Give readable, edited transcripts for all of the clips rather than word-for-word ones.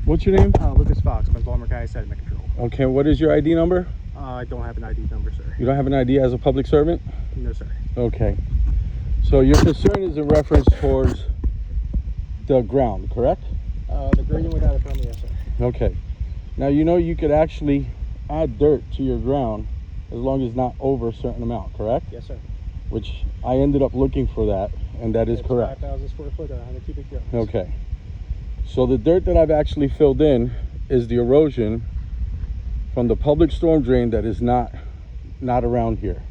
What's your name? Lucas Fox. I'm with Baltimore County Sediment Control. Okay, what is your ID number? I don't have an ID number, sir. You don't have an ID as a public servant? No, sir. Okay. So your concern is in reference towards the ground, correct? The grading without a permit, yes, sir. Okay. Now, you know you could actually add dirt to your ground as long as not over a certain amount, correct? Yes, sir. Which I ended up looking for that, and that is It's correct. 5,000 square foot, 100 cubic yards. Okay. So the dirt that I've actually filled in is the erosion from the public storm drain that is not around here.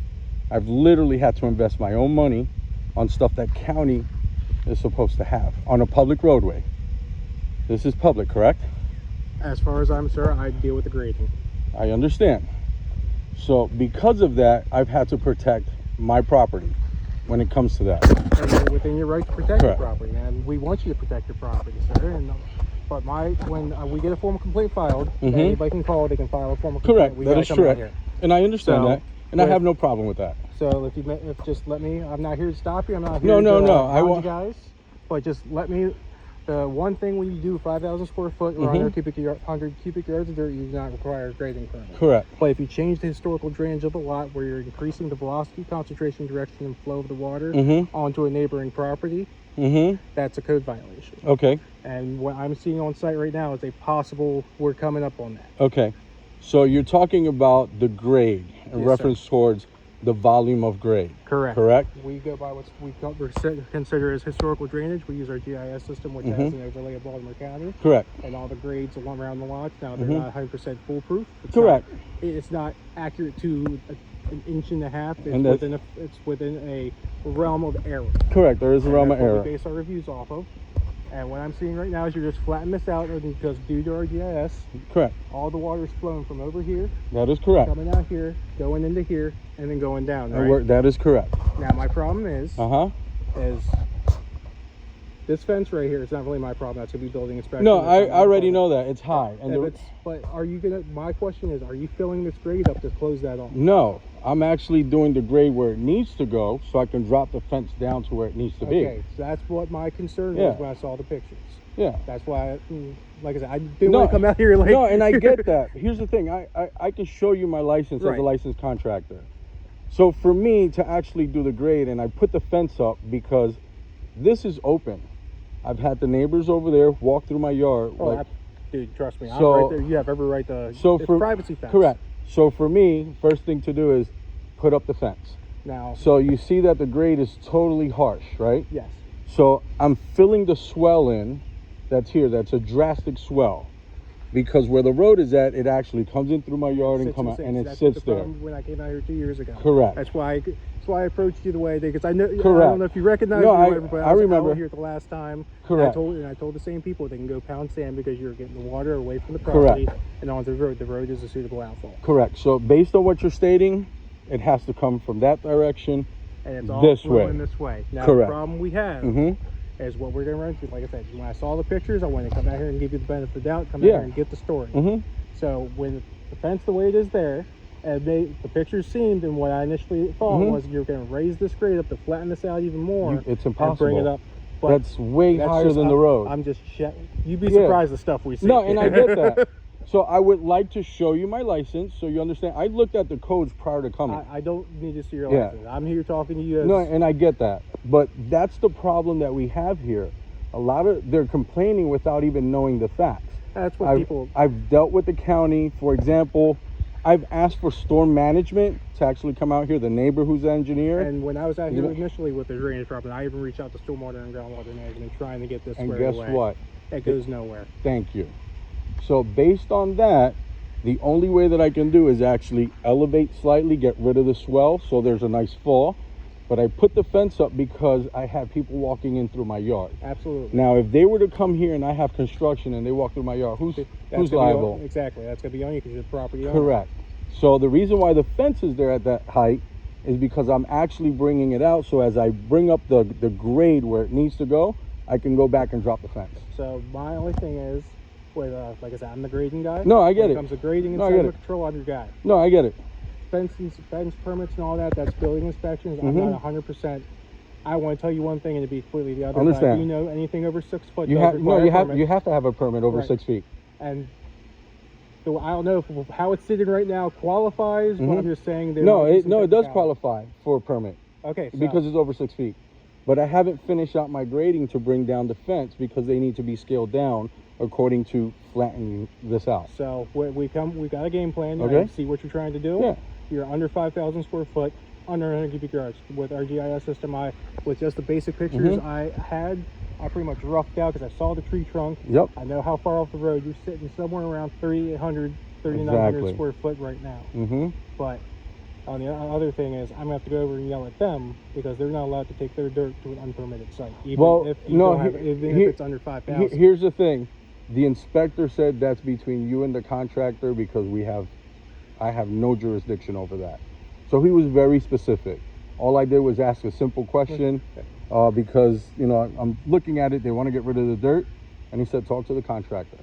I've literally had to invest my own money on stuff that county is supposed to have on a public roadway. This is public, correct? As far as I'm sure, I deal with the grading. I understand. So because of that, I've had to protect my property when it comes to that. And you're within your right to protect Correct. your property, and we want you to protect your property, sir. And but when we get a formal complaint filed, anybody can call. They can file a formal complaint. Correct. We That gotta is come out correct. here. And I understand So, that. And I have no problem with that. So if just let me, I'm not here to stop you. I'm not here No, to no, no. I hound want you guys. But just let me. The one thing when you do 5,000 square foot or 100 cubic yards of dirt, you do not require a grading permit. Correct. But if you change the historical drainage of the lot, where you're increasing the velocity, concentration, direction, and flow of the water onto a neighboring property, that's a code violation. Okay. And what I'm seeing on site right now is a possible, we're coming up on that. Okay. So you're talking about the grade in Yes, reference towards the volume of grade. Correct. Correct? We go by what we consider as historical drainage. We use our GIS system, which has an overlay of Baltimore County. Correct. And all the grades along around the lots. Now, they're not 100% foolproof. Correct. It's not accurate to an inch and a half. And It's within a realm of error. Correct. There is a realm of That's what error. we base our reviews off of. And what I'm seeing right now is you're just flattening this out because due to our GIS, Correct. all the water's flowing from over here, That is correct. coming out here, going into here, and then going down, And right? that is correct. Now, my problem is this fence right here is not really my problem. That's going to be building inspection. No, That's I not my already problem. know that. It's high. And But are you going to, my question is, are you filling this grade up to close that off? no, I'm actually doing the grade where it needs to go so I can drop the fence down to where it needs to Okay, be. so that's what my concern Yeah. was when I saw the pictures. Yeah. That's why, like I said, I didn't want to come out here like... No, and I get that. Here's the thing. I can show you my license as Right. a licensed contractor. So for me to actually do the grade, and I put the fence up because this is open. I've had the neighbors over there walk through my yard. Oh, dude, trust me. So- I'm right there. You have every right to... So it's for privacy fence. Correct. So for me, first thing to do is put up the fence. Now, So you see that the grade is totally harsh, right? yes. So I'm filling the swell in that's here. That's a drastic swell. Because where the road is at, it actually comes in through my yard and come out, and it That's sits the there. problem when I came out here 2 years ago. Correct. That's why I approached you the way I did, because I know. I Correct. don't know if you recognize No, me or I- whatever, but I was remember. out here the last time. Correct. And I told the same people they can go pound sand because you're getting the water away from the property and onto the road. The road is a suitable outfall. Correct. So based on what you're stating, it has to come from that direction. And it's all This flowing way. this way. Now Correct. the problem we have is what we're going to run into. Like I said, when I saw the pictures, I wanted to come out here and give you the benefit of the doubt, come out Yeah. here and get the story. Mm-hmm. So when the fence the way it is there, and the pictures seemed, and what I initially thought was you're going to raise this grade up to flatten this out even more. It's and impossible. bring it up. But That's way that's higher just- than the road. I'm just you'd be Yeah. surprised the stuff we see. No, and I get that. So I would like to show you my license so you understand. I looked at the codes prior to coming. I don't need to see your Yeah. license. I'm here talking to you as No, and I get that. But that's the problem that we have here. They're complaining without even knowing the facts. that's what people. I've dealt with the county. For example, I've asked for storm management to actually come out here, the neighbor who's the engineer. And when I was out You here know- initially with the drainage problem, I even reached out to stormwater and groundwater management trying to get this And squared guess away. what? It goes nowhere. Thank you. So based on that, the only way that I can do is actually elevate slightly, get rid of the swell so there's a nice fall. But I put the fence up because I have people walking in through my yard. Absolutely. Now, if they were to come here and I have construction and they walk through my yard, who's That's gonna be liable? exactly. That's going to be on you because you're the property owner. Correct. So the reason why the fence is there at that height is because I'm actually bringing it out. So as I bring up the grade where it needs to go, I can go back and drop the fence. So my only thing is, with like I said, I'm the grading guy. No, I get When it. it comes to grading and No, I get sediment it. control, I'm your guy. No, I get it. Fence permits and all that, that's building inspections. I'm not 100%. I want to tell you one thing and to be completely the other. Understand. If you know anything over 6 foot, You does have require a permit. you have to have a permit over Right. 6 feet. And so I don't know if how it's sitting right now qualifies, but I'm just saying there No, might be it some no, it does technicality. qualify for a permit Okay, so, because it's over 6 feet. But I haven't finished out my grading to bring down the fence because they need to be scaled down according to flattening this out. so we got a game plan. Okay. I see what you're trying to do. Yeah. You're under 5,000 square foot, under 100 cubic yards. With our GIS system, with just the basic pictures I pretty much roughed out because I saw the tree trunk. Yep. I know how far off the road. You're sitting somewhere around 3,800, 3,900 Exactly. square foot right now. Mm-hmm. But on the other thing is, I'm gonna have to go over and yell at them because they're not allowed to take their dirt to an unpermitted site, even if you don't have, even if it's under 5,000. Here's the thing. The inspector said that's between you and the contractor because I have no jurisdiction over that. So he was very specific. All I did was ask a simple question because, you know, I'm looking at it. They want to get rid of the dirt. And he said, talk to the contractor.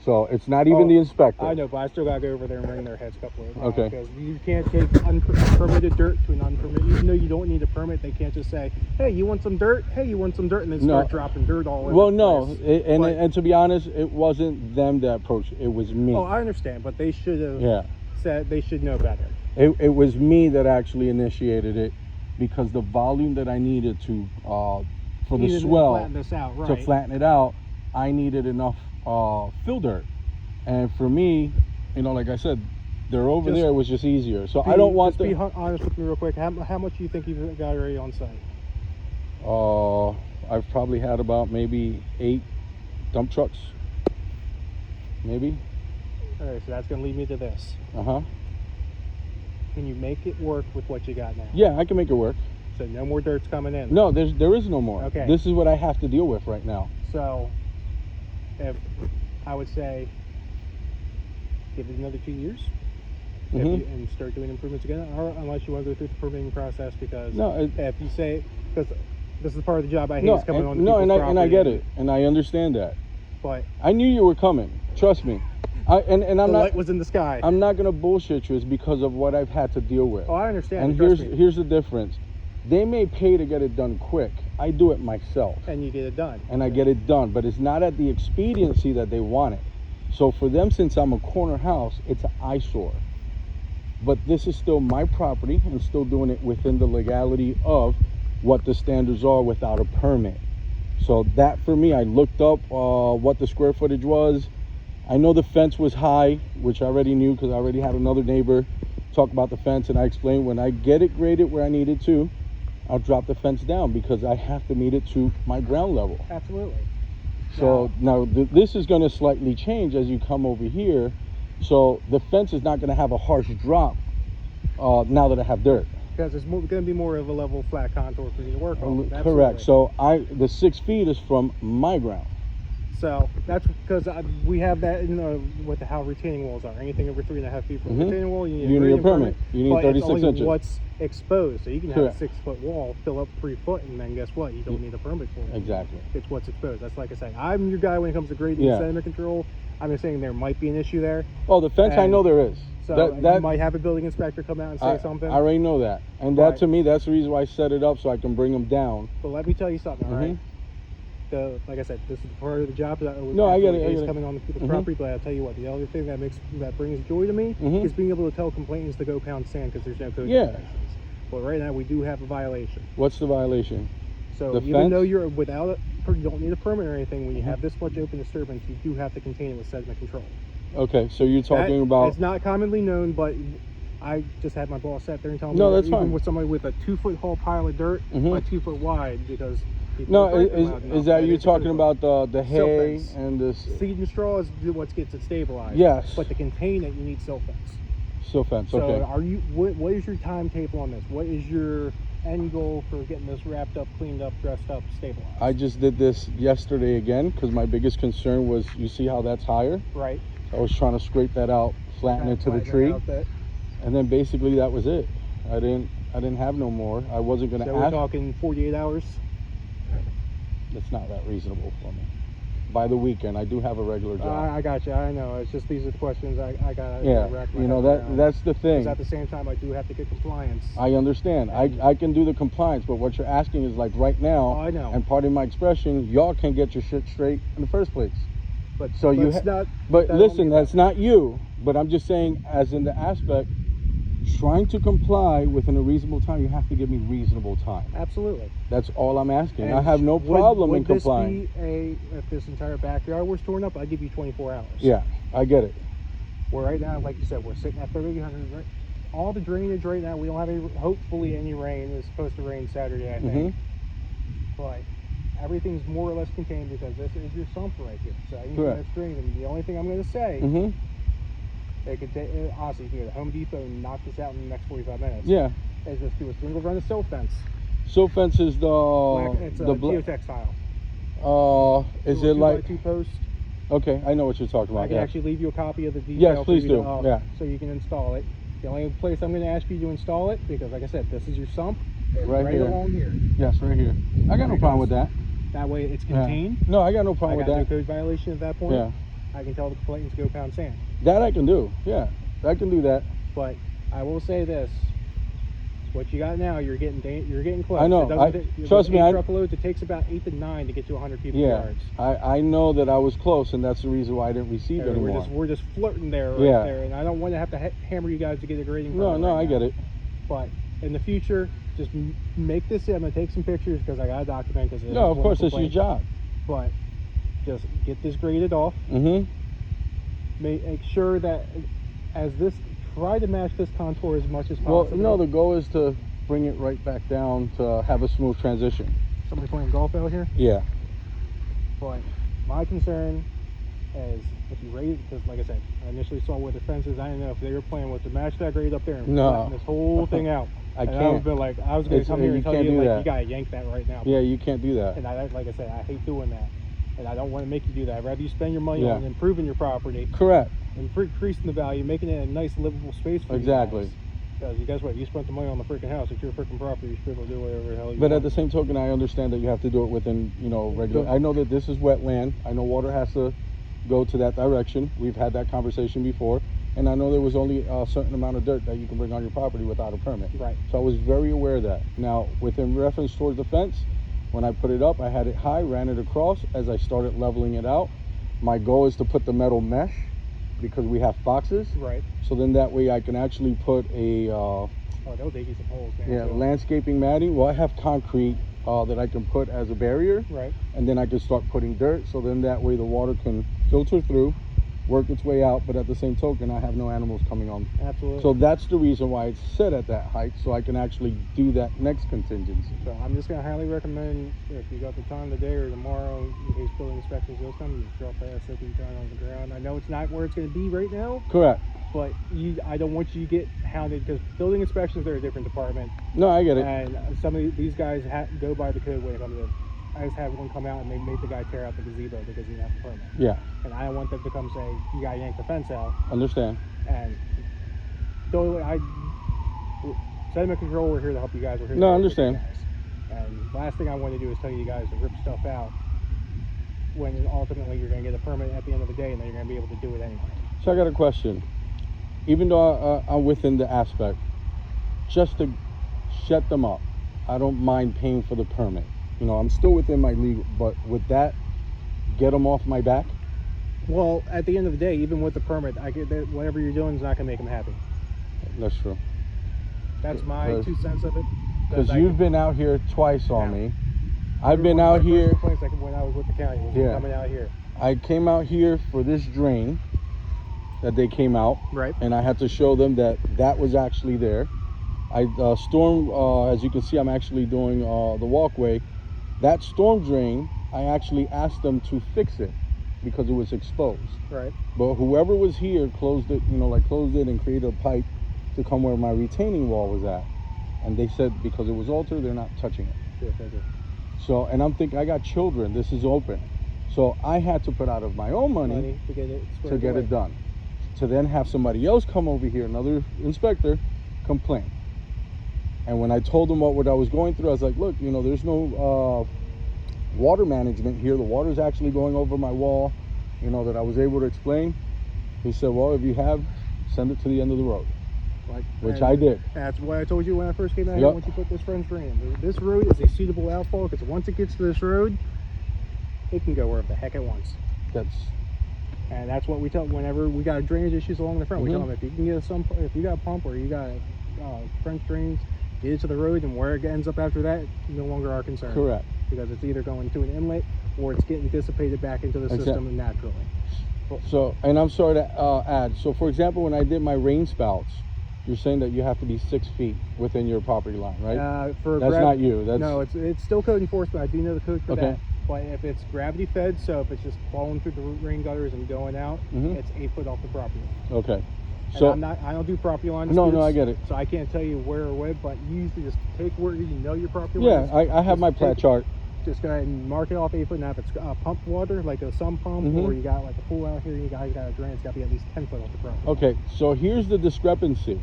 So it's not even the inspector. I know, but I still gotta go over there and ring their heads a couple of times. Okay. Because you can't take unpermitted dirt to an unpermitted. Even though you don't need a permit, they can't just say, "Hey, you want some dirt? Hey, you want some dirt?" and then start dropping dirt all over. Well, the no, place. and to be honest, it wasn't them that approached it. It was me. Oh, I understand, but they should have said they should know better. It was me that actually initiated it because the volume that I needed to for the swell flatten this out, right? to flatten it out, I needed enough fill dirt. And for me, you know, like I said, they're over there. It was just easier. So I don't want be honest with me real quick. How much do you think you've got already on site? I've probably had about maybe 8 dump trucks. Maybe. All right, so that's gonna lead me to this. Can you make it work with what you got now? Yeah, I can make it work. So no more dirt's coming in. No, there is no more. Okay. This is what I have to deal with right now. So, if I would say, give it another 2 years, and start doing improvements again, or unless you want to go through the permitting process, because if you say, because this is part of the job I hate is coming on. And I get it, and I understand that. But I knew you were coming. Trust me. And I'm the not. light was in the sky. I'm not gonna bullshit you. It's because of what I've had to deal with. Oh, I understand. And here's the difference. They may pay to get it done quick. I do it myself. And you get it done. And I get it done, but it's not at the expediency that they want it. So for them, since I'm a corner house, it's an eyesore. But this is still my property and still doing it within the legality of what the standards are without a permit. So that for me, I looked up what the square footage was. I know the fence was high, which I already knew because I already had another neighbor talk about the fence, and I explained when I get it graded where I need it to, I'll drop the fence down because I have to meet it to my ground level. Absolutely. So now this is going to slightly change as you come over here. So the fence is not going to have a harsh drop now that I have dirt. Because it's going to be more of a level flat contour for you to work on. Correct. So the 6 feet is from my ground. So that's because we have that in what how retaining walls are. Anything over 3.5 feet from retaining wall, you need a permit. You need 36 inches. What's exposed, so you can have a 6 foot wall fill up 3 foot, and then guess what? You don't need a permit for it. Exactly. It's what's exposed. That's like I say. I'm your guy when it comes to grading and sediment control. I'm just saying there might be an issue there. Oh, the fence, I know there is. So you might have a building inspector come out and say something. I already know that, and that to me, that's the reason why I set it up so I can bring them down. But let me tell you something, all right? Like I said, this is part of the job that I get it. Coming on the property, but I'll tell you what, the other thing that brings joy to me is being able to tell complainants to go pound sand because there's no code violations. But right now we do have a violation. What's the violation? So even though you're you don't need a permit or anything, when you have this much open disturbance, you do have to contain it with sediment control. Okay, so you're talking about... It's not commonly known, but I just had my boss sat there and tell me that's even fine. with somebody with a 2 foot tall pile of dirt, but 2 foot wide, because is that you talking about the hay and this seed and straw is what gets it stabilized? Yes. But to contain it, you need silt fence. Silt fence. So okay. are you? What is your timetable on this? What is your end goal for getting this wrapped up, cleaned up, dressed up, stabilized? I just did this yesterday again because my biggest concern was, you see how that's higher? Right. I was trying to scrape that out, flatten it to the tree, and then basically that was it. I didn't have no more. I wasn't going to ask. So we're talking 48 hours. It's not that reasonable for me. By the weekend, I do have a regular job. I got you. I know. It's just these are the questions I got. That's the thing. At the same time, I do have to get compliance. I understand. I can do the compliance, but what you're asking is like right now. I know. And pardon my expression, y'all can't get your shit straight in the first place. But So you let's not. but that listen, don't that's not you. But I'm just saying, as in the aspect, trying to comply within a reasonable time, you have to give me reasonable time. Absolutely. That's all I'm asking. And I have no problem in complying. If this entire backyard was torn up, I'd give you 24 hours. Yeah, I get it. Well, right now, like you said, we're sitting at 3,800. Right? All the drainage right now, we don't have hopefully any rain. It's supposed to rain Saturday, I think. But everything's more or less contained because this is your sump right here. So anything that's draining, the only thing I'm going to say, they could honestly, you can go to Home Depot and knock this out in the next 45 minutes. Yeah. Is just do a single run of silt fence. Silt fence is It's a geotextile. Is it like 2x2 post? Okay, I know what you're talking about. I can actually leave you a copy of the detail. Yes, please do. Yeah. So you can install it. The only place I'm going to ask you to install it, because like I said, this is your sump. Right here. Along here. Yes, right here. I got no problem with that. That way it's contained. No, I got no problem with that. No code violation at that point. Yeah. I can tell the complainants to go pound sand. That I can do. Yeah, I can do that. But I will say this: what you got now, you're getting close. I know. Trust me. Truckloads. It takes about 8 to 9 to get to 100 cubic yards. I know that I was close, and that's the reason why I didn't receive it anymore. We're just flirting there, right there, and I don't want to have to hammer you guys to get a grading permit. No, I get it. But in the future, just make this. I'm gonna take some pictures because I gotta document. No, of course, it's your job. But just get this graded off. Make sure that try to match this contour as much as possible. Well, no, the goal is to bring it right back down to have a smooth transition. Somebody playing golf out here? Yeah. But my concern is if you raise, because like I said, I initially saw where the fence is. I didn't know if they were playing with the match that grade up there and flatten this whole thing out. I can't. I was going to come here and tell you, like, you got to yank that right now. Yeah, you can't do that. And like I said, I hate doing that. And I don't want to make you do that. I'd rather you spend your money on improving your property. Correct. And increasing the value, making it a nice livable space for you guys. Because guess what? You spent the money on the freaking house. It's your freaking property. You should be able to do whatever the hell you want. But at the same token, I understand that you have to do it within, regular. I know that this is wetland. I know water has to go to that direction. We've had that conversation before. And I know there was only a certain amount of dirt that you can bring on your property without a permit. Right. So I was very aware of that. Now, within reference towards the fence, when I put it up, I had it high, ran it across. As I started leveling it out, my goal is to put the metal mesh because we have boxes. Right. So then that way I can actually put a they'll dig you some holes, man. Landscaping matting. Well, I have concrete that I can put as a barrier. Right. And then I can start putting dirt. So then that way the water can filter through, work its way out, but at the same token, I have no animals coming on. Absolutely. So that's the reason why it's set at that height, so I can actually do that next contingency. So I'm just going to highly recommend, if you got the time today or tomorrow, in case building inspections will come, you just drop the SOP down on the ground. I know it's not where it's going to be right now. Correct. But I don't want you to get hounded because building inspections, they're a different department. No, I get it. And some of these guys go by the code when it comes to. I just had one come out and they made the guy tear out the gazebo because he didn't have a permit. Yeah. And I don't want them to come say, you gotta yank the fence out. Understand. And sediment control, we're here to help you guys. We're here to understand. And last thing I want to do is tell you guys to rip stuff out when ultimately you're gonna get a permit at the end of the day and then you're gonna be able to do it anyway. So I got a question. Even though I'm within the aspect, just to shut them up, I don't mind paying for the permit. I'm still within my legal, but with that, get them off my back? Well, at the end of the day, even with the permit, I get that whatever you're doing is not going to make them happy. That's true. That's my 2 cents of it. Because you've been out here twice on me. I've been out here. When I was with the county, coming out here. I came out here for this drain that they came out. Right. And I had to show them that was actually there. As you can see, I'm actually doing the walkway. That storm drain, I actually asked them to fix it because it was exposed. Right. But whoever was here closed it, closed it and created a pipe to come where my retaining wall was at. And they said because it was altered, they're not touching it. Yes, I do. So, and I'm thinking, I got children, this is open. So I had to put out of my own money to get it done. To then have somebody else come over here, another inspector, complain. And when I told them what I was going through, I was like, look, there's no water management here. The water's actually going over my wall, that I was able to explain. He said, well, if you have, send it to the end of the road, which I did. That's what I told you when I first came out here, once you put this French drain in. This road is a suitable outfall because once it gets to this road, it can go wherever the heck it wants. And that's what we tell whenever we got drainage issues along the front. We tell them, if you can get if you got a pump or you got French drains, get it to the road, and where it ends up after that, no longer our concern. Correct. Because it's either going to an inlet or it's getting dissipated back into the system naturally. So, and I'm sorry to add, so for example, when I did my rain spouts, you're saying that you have to be 6 feet within your property line, right? That's not you. That's... No, it's still code enforcement. I do know the code for that. But if it's gravity fed, so if it's just falling through the rain gutters and going out, it's 8 foot off the property. Okay. So I don't do property line disputes. No, I get it. So I can't tell you where or when, but you usually just take where you know your property line. Yeah, I have my plat chart. Just go ahead and mark it off 8 foot. Now if it's pump water, like a sump pump, or you got like a pool out here, you got a drain, it's got to be at least 10 foot off the property. Okay, so here's the discrepancy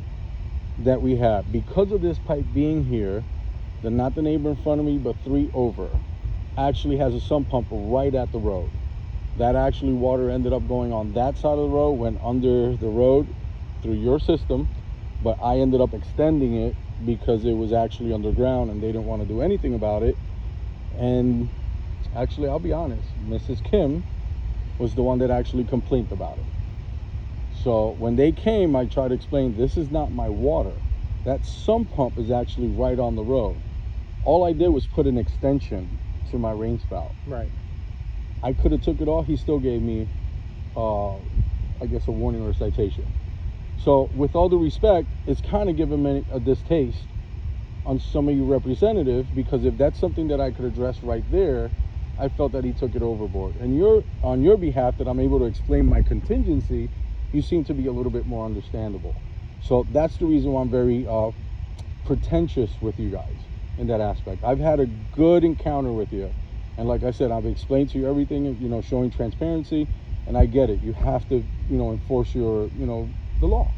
that we have. Because of this pipe being here, not the neighbor in front of me, but 3 over, actually has a sump pump right at the road. That actually water ended up going on that side of the road, went under the road through your system, but I ended up extending it because it was actually underground and they didn't want to do anything about it. And actually, I'll be honest, Mrs. Kim was the one that actually complained about it. So when they came, I tried to explain, this is not my water. That sump pump is actually right on the road. All I did was put an extension to my rain spout. Right. I could have took it off. He still gave me, I guess, a warning or a citation. So with all due respect, it's kind of giving me a distaste on some of you representatives, because if that's something that I could address right there, I felt that he took it overboard. And on your behalf, that I'm able to explain my contingency, you seem to be a little bit more understandable. So that's the reason why I'm very pretentious with you guys in that aspect. I've had a good encounter with you, and like I said, I've explained to you everything, showing transparency, and I get it. You have to enforce your the law,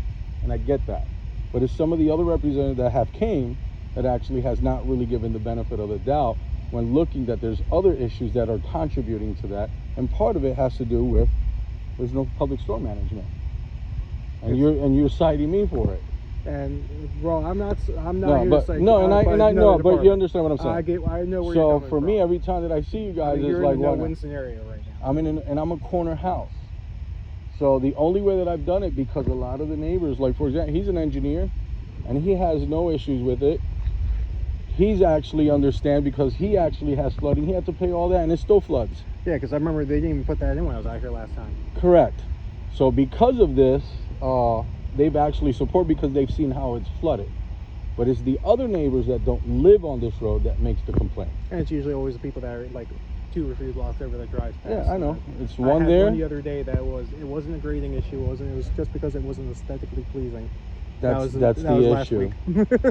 and I get that. But it's some of the other representatives that have came that actually has not really given the benefit of the doubt when looking that there's other issues that are contributing to that, and part of it has to do with there's no public storm management, and you're citing me for it. And well, I'm not here but, to say no, and I know, but you understand what I'm saying. I know where so you're coming for from. me, every time that I see you guys, you're it's like in a no-win scenario right now. I'm a corner house. So the only way that I've done it, because a lot of the neighbors, like for example, he's an engineer, and he has no issues with it. He's actually understand because he actually has flooding. He had to pay all that, and it still floods. Yeah, because I remember they didn't even put that in when I was out here last time. Correct. So because of this, they've actually support because they've seen how it's flooded. But it's the other neighbors that don't live on this road that makes the complaint. And it's usually always the people that are like 2 or 3 blocks over that drives past. Yeah, I know. It's one there. One the other day that it wasn't a grading issue. It was just because it wasn't aesthetically pleasing. That's the issue.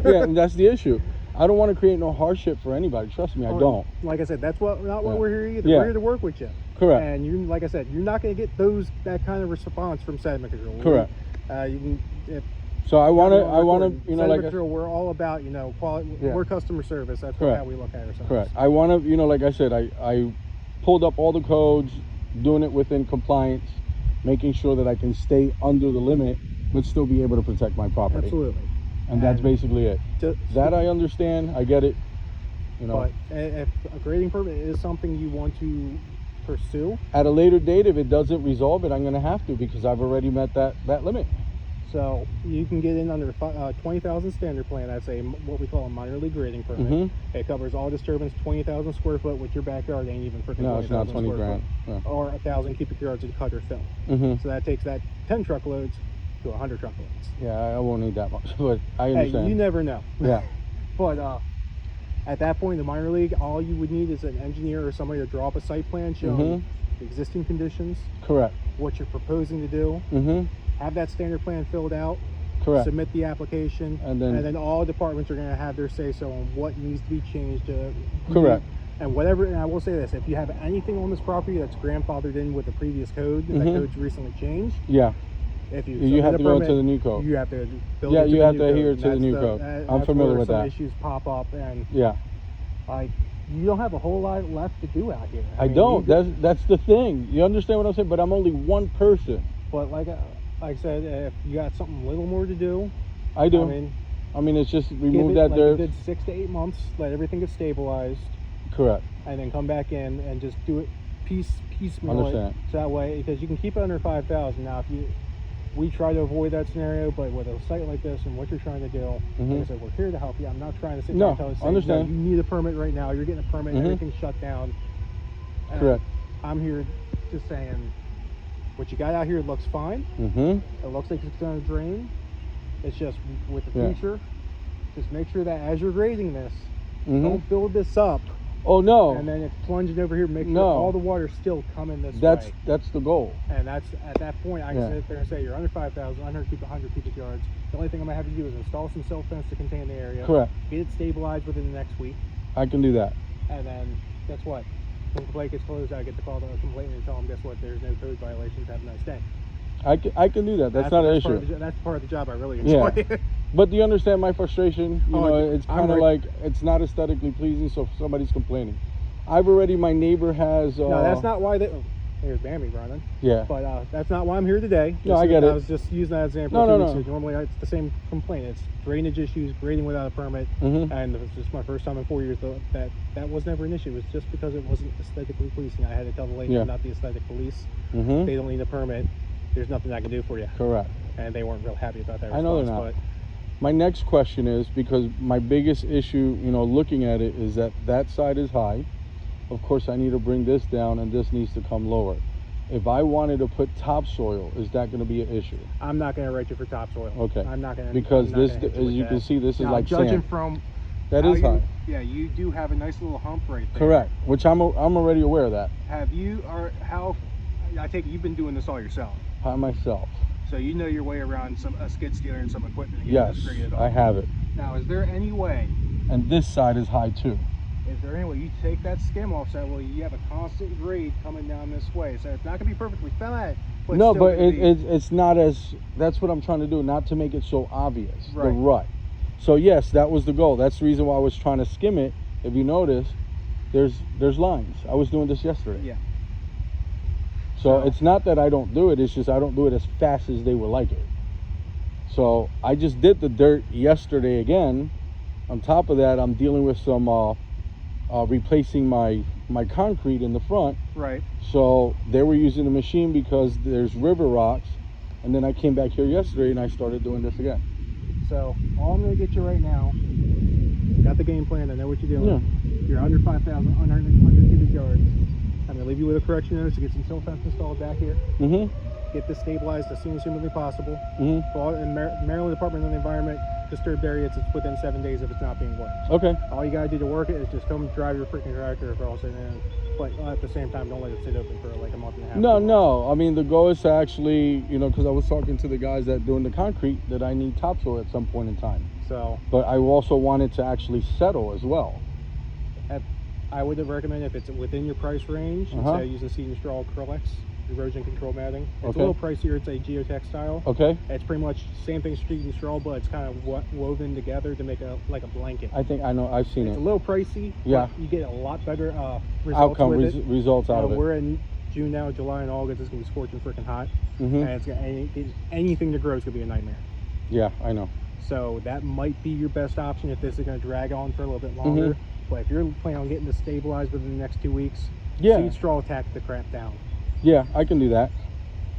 Yeah, and that's the issue. I don't want to create no hardship for anybody. Trust me, I don't. Like I said, that's not what we're here either. Yeah. We're here to work with you. Correct. And like I said, you're not going to get that kind of response from sediment control. Correct. So I want to, sediment control, we're all about, quality. Yeah. We're customer service. That's how we look at ourselves. Correct. I want to, like I said, I pulled up all the codes, doing it within compliance, making sure that I can stay under the limit, but still be able to protect my property. Absolutely. And that's basically it. That I understand. I get it. But if a grading permit is something you want to pursue, at a later date, if it doesn't resolve it, I'm going to have to, because I've already met that limit. So you can get in under 20,000 standard plan. That's what we call a minor league grading permit. It covers all disturbance, 20,000 square foot, with your backyard ain't even freaking 20,000 it's not 20 grand. No. Or 1,000 cubic yards of cut or fill. So that takes that 10 truckloads to 100 truckloads. Yeah, I won't need that much, but I understand. Hey, you never know. Yeah. But at that point, the minor league, all you would need is an engineer or somebody to draw up a site plan showing the existing conditions. Correct. What you're proposing to do. Have that standard plan filled out. Correct. Submit the application, and then all departments are going to have their say so on what needs to be changed. Correct. And whatever. And I will say this: if you have anything on this property that's grandfathered in with the previous code, and the code's recently changed, if you have to go into the new code. You have to build you have to adhere to the new code. I'm familiar with that. Some issues pop up, and you don't have a whole lot left to do out here. I don't. That's the thing. You understand what I'm saying? But I'm only one person. But like I said, if you got something a little more to do, I do. I mean, it's just remove that dirt. You did 6 to 8 months, let everything get stabilized. Correct. And then come back in and just do it piece piecemeal Understand. it so that way, because you can keep it under 5,000. Now, we try to avoid that scenario, but with a site like this and what you're trying to do, like I said, we're here to help you. I'm not trying to sit there and tell you, understand. You need a permit right now. You're getting a permit, everything's shut down. And Correct. I'm here just saying, what you got out here looks fine. It looks like it's going to drain. It's just with the future, just make sure that as you're grading this, don't build this up. Oh no! And then it's plunging over here. Make sure all the water's still coming this way. That's the goal. And that's at that point I can sit there and say you're under 5,000, 100 cubic yards. The only thing I'm gonna have to do is install some silt fence to contain the area. Correct. Get it stabilized within the next week. I can do that. And then guess what? When the complaint gets closed, I get to call the complainant and tell them, guess what? There's no code violations. Have a nice day. I can do that. That's not an issue. That's part of the job I really enjoy. Yeah. But do you understand my frustration? You know, it's kind of like it's not aesthetically pleasing, so somebody's complaining. My neighbor has. No, that's not why they. There's Bambi running. Yeah. But that's not why I'm here today. No, I get it. I was just using that example. No. Normally it's the same complaint. It's drainage issues, grading without a permit, and it was just my first time in 4 years that was never an issue. It was just because it wasn't aesthetically pleasing. I had to tell the lady I'm not the aesthetic police. They don't need a permit. There's nothing I can do for you. Correct. And they weren't real happy about that response. I know they're not. But my next question is, because my biggest issue, looking at it, is that side is high. Of course, I need to bring this down, and this needs to come lower. If I wanted to put topsoil, is that going to be an issue? I'm not going to write you for topsoil. Okay. I'm not going to. Because this, as you can see, this is like judging sand. from that is high. Yeah, you do have a nice little hump right there. Correct. Which I'm already aware of that. Have you, or how? I take it you've been doing this all yourself. By myself. So you know your way around a skid steer and some equipment to get this graded off. I have it. Now, is there any way? And this side is high too. Is there any way you take that skim off so well you have a constant grade coming down this way? So it's not going to be perfectly flat. But no, but it's not as. That's what I'm trying to do, not to make it so obvious. Right. The rut. So yes, that was the goal. That's the reason why I was trying to skim it. If you notice, there's lines. I was doing this yesterday. Yeah. So it's not that I don't do it. It's just I don't do it as fast as they would like it. So I just did the dirt yesterday again. On top of that, I'm dealing with some replacing my concrete in the front. Right. So they were using the machine because there's river rocks. And then I came back here yesterday and I started doing this again. So all I'm going to get you right now, got the game plan. I know what you're doing. Yeah. You're under 5,000, 100 cubic yards. I'm going to leave you with a correction notice to get some silt fence installed back here. Get this stabilized as soon as humanly possible. In Maryland Department of the Environment, disturbed areas, it's within 7 days if it's not being worked. Okay. All you got to do to work it is just come drive your freaking tractor across it, and but at the same time, don't let it sit open for like a month and a half. No. I mean, the goal is to actually, because I was talking to the guys that doing the concrete that I need topsoil at some point in time. So. But I also wanted to actually settle as well. I would recommend if it's within your price range, instead of using seed and straw, Acrylex, erosion control matting. It's a little pricier. It's a geotextile. Okay. It's pretty much same thing, seed and straw, but it's kind of woven together to make like a blanket. I think I know. I've seen it. It's a little pricey. Yeah. But you get a lot better results results out of it. We're in June now, July and August. It's gonna be scorching freaking hot, and it's gonna anything to grow is gonna be a nightmare. Yeah, I know. So that might be your best option if this is gonna drag on for a little bit longer. But if you're planning on getting this stabilized within the next 2 weeks, seed straw attack the crap down. Yeah, I can do that.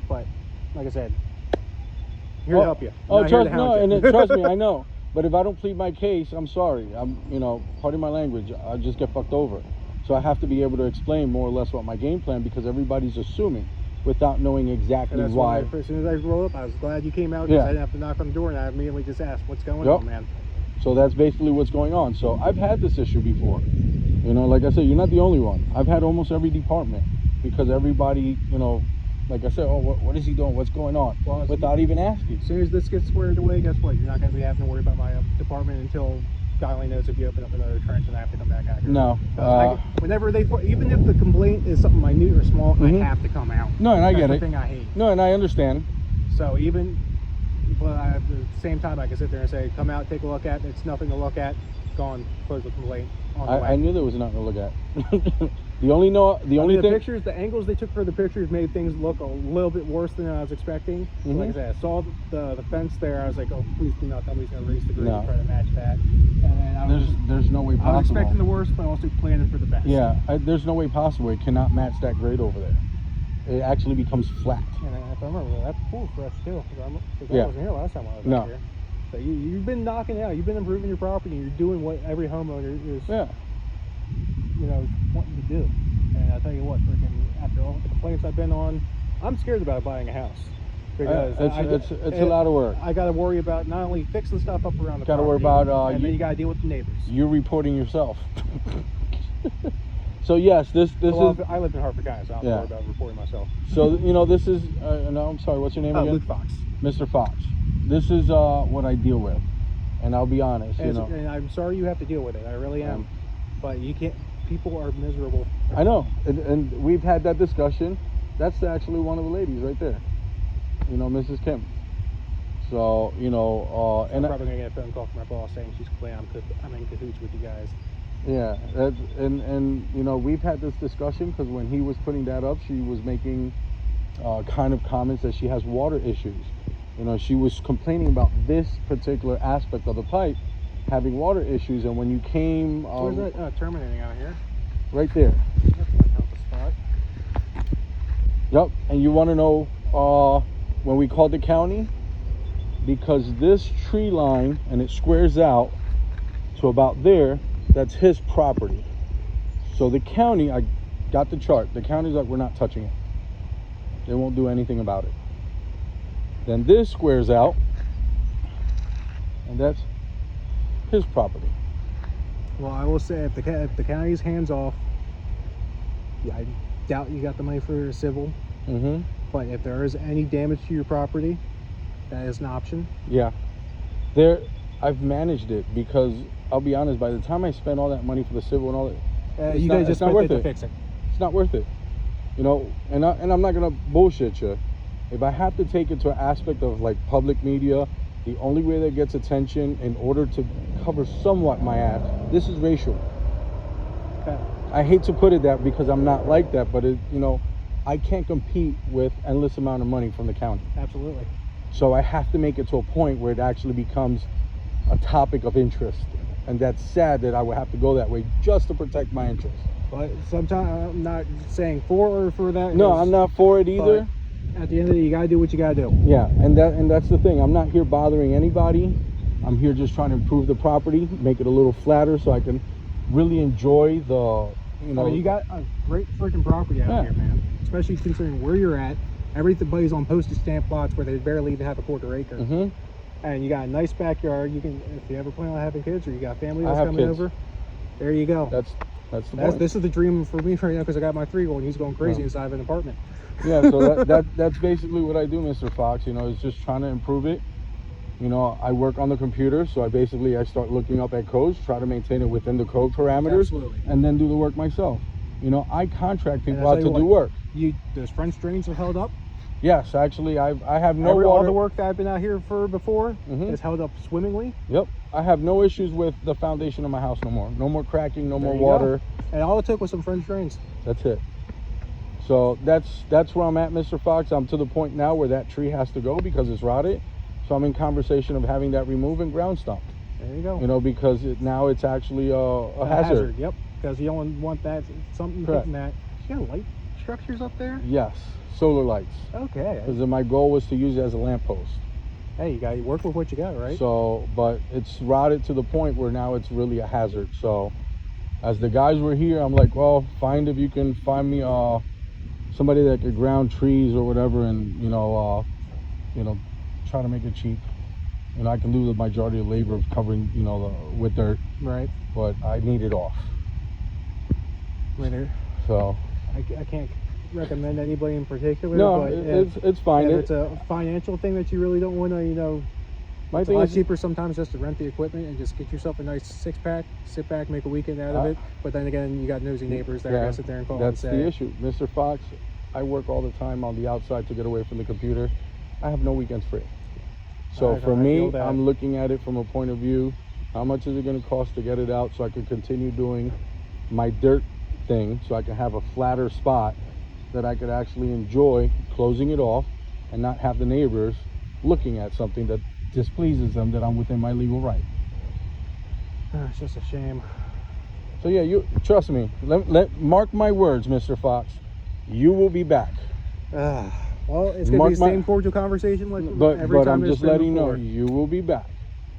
But like I said, here to help you. Trust me, I know. But if I don't plead my case, I'm sorry. Pardon my language, I'll just get fucked over. So I have to be able to explain more or less what my game plan, because everybody's assuming without knowing exactly why. As soon as I rolled up, I was glad you came out because I didn't have to knock on the door, and I immediately just asked, "What's going on, man?" So that's basically what's going on. So I've had this issue before. Like I said, you're not the only one. I've had almost every department, because everybody, like I said, oh, what is he doing? What's going on? Well, without even asking. As soon as this gets squared away, guess what? You're not going to be having to worry about my department until God only knows if you open up another trench and I have to come back out here. No. Whenever even if the complaint is something minute or small, I have to come out. No, and I get it. That's the thing I hate. No, and I understand. So but at the same time, I can sit there and say, come out, take a look at it. It's nothing to look at. Gone. Close the complaint. I knew there was nothing to look at. The only the thing. pictures, the angles they took for the pictures made things look a little bit worse than I was expecting. Mm-hmm. Like I said, I saw the fence there. I was like, oh, please do not tell me he's going to raise the grade No. and try to match that. And then There's no way possible. I was expecting the worst, but also planning for the best. Yeah, there's no way possible. It cannot match that grade over there. It actually becomes flat. And if I remember, that's cool for us too. Because Yeah. I wasn't here last time I was No. out here. So you've been knocking it out. You've been improving your property. You're doing what every homeowner is, Yeah. wanting to do. And I'll tell you what, freaking after all the complaints I've been on, I'm scared about buying a house. Because It's a lot of work. I got to worry about not only fixing stuff up around the Got to worry property, about and then you got to deal with the neighbors. you reporting yourself. So yes, this Well, is. I live in Hartford County, so I don't Yeah. worry about reporting myself. So this is. No, I'm sorry. What's your name again? Luke Fox. Mr. Fox. This is what I deal with, and I'll be honest. And I'm sorry you have to deal with it. I really am. But you can't. People are miserable. I know, and we've had that discussion. That's actually one of the ladies right there. Mrs. Kim. So I'm probably gonna get a phone call from my boss saying she's complaining I'm in cahoots with you guys. Yeah, and we've had this discussion because when he was putting that up, she was making kind of comments that she has water issues. She was complaining about this particular aspect of the pipe having water issues, and when you came, Where's that terminating out here? right there. That's my healthy spot. Yep, and you want to know when we called the county, because this tree line and it squares out to about there, that's his property. So the county, I got the chart, the county's like, we're not touching it. They won't do anything about it. Then this squares out, and that's his property. Well, I will say if the county's hands off, yeah, I doubt you got the money for civil. Mm-hmm. But if there is any damage to your property, that is an option. Yeah. I've managed it because I'll be honest, by the time I spend all that money for the civil and all that, You guys just spent it to it. fix it. It's not worth it. And I'm not gonna bullshit you. If I have to take it to an aspect of like public media, the only way that gets attention in order to cover somewhat my ass, this is racial. Okay. I hate to put it that because I'm not like that, but I can't compete with endless amount of money from the county. Absolutely. So I have to make it to a point where it actually becomes a topic of interest. And that's sad that I would have to go that way just to protect my interests. But sometimes I'm not saying for that. No, I'm not for it either. At the end of the day, you gotta do what you gotta do. Yeah, and that's the thing. I'm not here bothering anybody. I'm here just trying to improve the property, make it a little flatter so I can really enjoy the, You got a great freaking property out here, man. Especially considering where you're at. Everybody's on postage stamp lots where they barely even have a quarter acre. Mm-hmm. And you got a nice backyard. You can, if you ever plan on having kids or you got family that's I have coming kids. over, there you go. That's the point. This is the dream for me right now because I got my 3-year-old and he's going crazy Yeah. inside of an apartment. Yeah, so that's basically what I do, Mr. Fox. Is just trying to improve it. I work on the computer, so I start looking up at codes, try to maintain it within the code parameters, Absolutely. and then do the work myself. I contract And people I'll out tell to you do what, work. Those French drains have held up. Yes, actually, I have no All water. the work that I've been out here for before Mhm. has held up swimmingly. Yep, I have no issues with the foundation of my house no more. No more cracking, no There more you go. water. And all it took was some French drains. That's it. So that's where I'm at, Mr. Fox. I'm to the point now where that tree has to go because it's rotted. So I'm in conversation of having that removed and ground stumped. There you go. Because now it's actually a hazard. Yep. Because you don't want that something Correct. hitting that. You got light structures up there? Yes, solar lights. Okay. Because my goal was to use it as a lamppost. Hey, you got to work with what you got, right? So, but it's rotted to the point where now it's really a hazard. So, as the guys were here, I'm like, well, find if you can find me somebody that could ground trees or whatever, and try to make it cheap. I can do the majority of labor of covering, with dirt, Right. but I need it off. Later. So, I can't recommend anybody in particular. no, but it's fine. if it's a financial thing that you really don't want to, My it's a thing lot is, cheaper sometimes just to rent the equipment and just get yourself a nice 6-pack, sit back, make a weekend out of it. But then again, you got nosy neighbors that are going to sit there and call that's and say, the issue. Mr. Fox, I work all the time on the outside to get away from the computer. I have no weekends free. So I for feel me, that. I'm looking at it from a point of view, how much is it going to cost to get it out so I can continue doing my dirt thing so I can have a flatter spot that I could actually enjoy closing it off and not have the neighbors looking at something that displeases them that I'm within my legal right. It's just a shame. So yeah, you trust me. Mark my words, Mr. Fox. You will be back. Well, it's gonna be the same cordial conversation like every time. But I'm just letting you know, before. you will be back.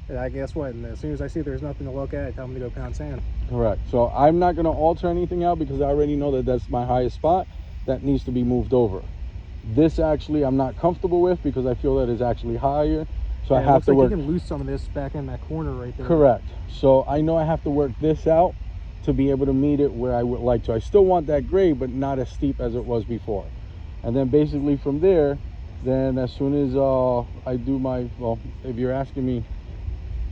And I guess what? And as soon as I see there's nothing to look at, I tell them to go pound sand. Correct. So I'm not going to alter anything out because I already know that that's my highest spot that needs to be moved over. This actually I'm not comfortable with because I feel that is actually higher. So I have to work. You can lose some of this back in that corner right there. Correct. So I know I have to work this out to be able to meet it where I would like to. I still want that grade, but not as steep as it was before. And then basically from there, then as soon as I do my, well, if you're asking me,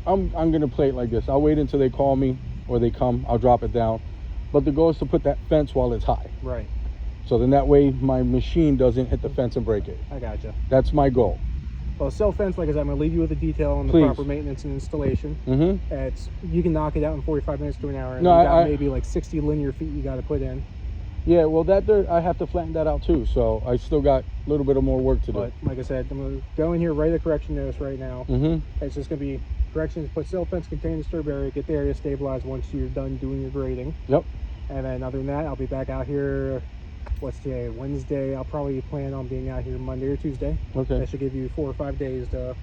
I'm gonna play it like this. I'll wait until they call me or they come, I'll drop it down. But the goal is to put that fence while it's high. Right. So then that way my machine doesn't hit the fence and break it. I gotcha. That's my goal. Well, self-fence, like I said, I'm gonna leave you with the detail on the Please. proper maintenance and installation. Mm-hmm. It's, you can knock it out in 45 minutes to an hour. And No, you got maybe like 60 linear feet you gotta put in. Yeah, well that dirt, I have to flatten that out too. So I still got a little bit of more work to do. But like I said, I'm gonna go in here, write a correction notice right now. Mm-hmm. It's just gonna be corrections, put self-fence, contain disturb area, get the area stabilized once you're done doing your grading. Yep. And then other than that, I'll be back out here, what's today, Wednesday. I'll probably plan on being out here Monday or Tuesday. Okay. That should give you 4 or 5 days to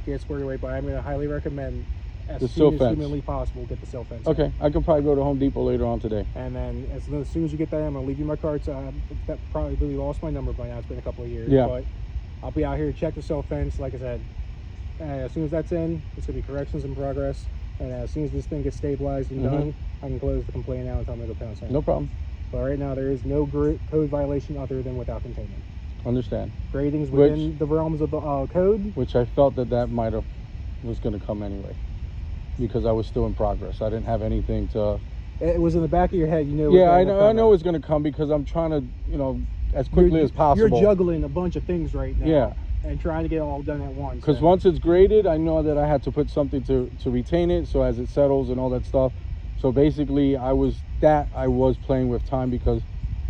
get squared away. But I'm going to highly recommend as soon as humanly possible get the sill fence. Okay, I can probably go to Home Depot later on today. And then as soon as you get that, I'm going to leave you my cards. That probably really lost my number by now. It's been a couple of years. Yeah. But I'll be out here to check the sill fence. Like I said, as soon as that's in, it's going to be corrections in progress. And as soon as this thing gets stabilized and done, I can close the complaint out and tell them to go pound sand. No problem. But right now, there is no code violation other than without containment. Understand. Grading's within the realms of the code. Which I felt that might have was going to come anyway, because I was still in progress. I didn't have anything to. It was in the back of your head, you know. Yeah, I know it's going to come because I'm trying to, as quickly as possible. You're juggling a bunch of things right now. Yeah. And trying to get it all done at once. Because once it's graded, I know that I had to put something to retain it, so as it settles and all that stuff. So basically, I was playing with time because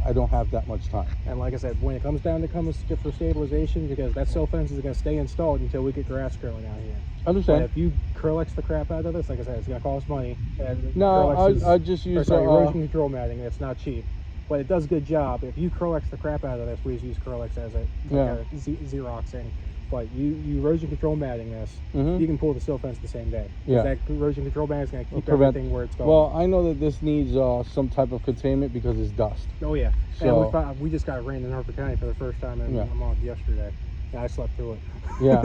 I don't have that much time. And like I said, when it comes down to for stabilization, because that sill fence is going to stay installed until we get grass growing out here. Understand. But if you Curlex the crap out of this, like I said, it's going to cost money. And no, I just use erosion control matting. It's not cheap, but it does a good job. If you Curlex the crap out of this, we just use Curlex as a Xeroxing. But you erosion control matting this, you can pull the sill fence the same day. Yeah. That erosion control matting is going to keep everything where it's going. Well, I know that this needs some type of containment because it's dust. Oh yeah. So, and we just got rain in Harford County for the first time in a month yesterday. Yeah, I slept through it. Yeah.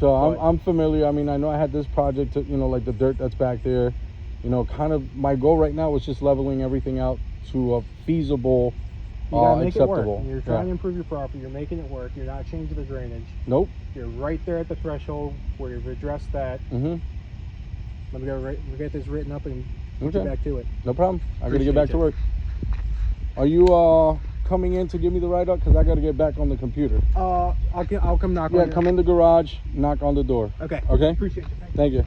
So I'm familiar. I mean, I know I had this project, like the dirt that's back there. Kind of my goal right now was just leveling everything out to a feasible, you gotta make acceptable. It work. You're trying to improve your property. You're making it work. You're not changing the drainage. Nope. You're right there at the threshold where you've addressed that. Let me go get this written up and get back to it. No problem. I gotta get back to work. Are you coming in to give me the write-up? Because I gotta get back on the computer. I'll come knock on come in the garage, knock on the door. Okay. Okay. Appreciate it. Thank you.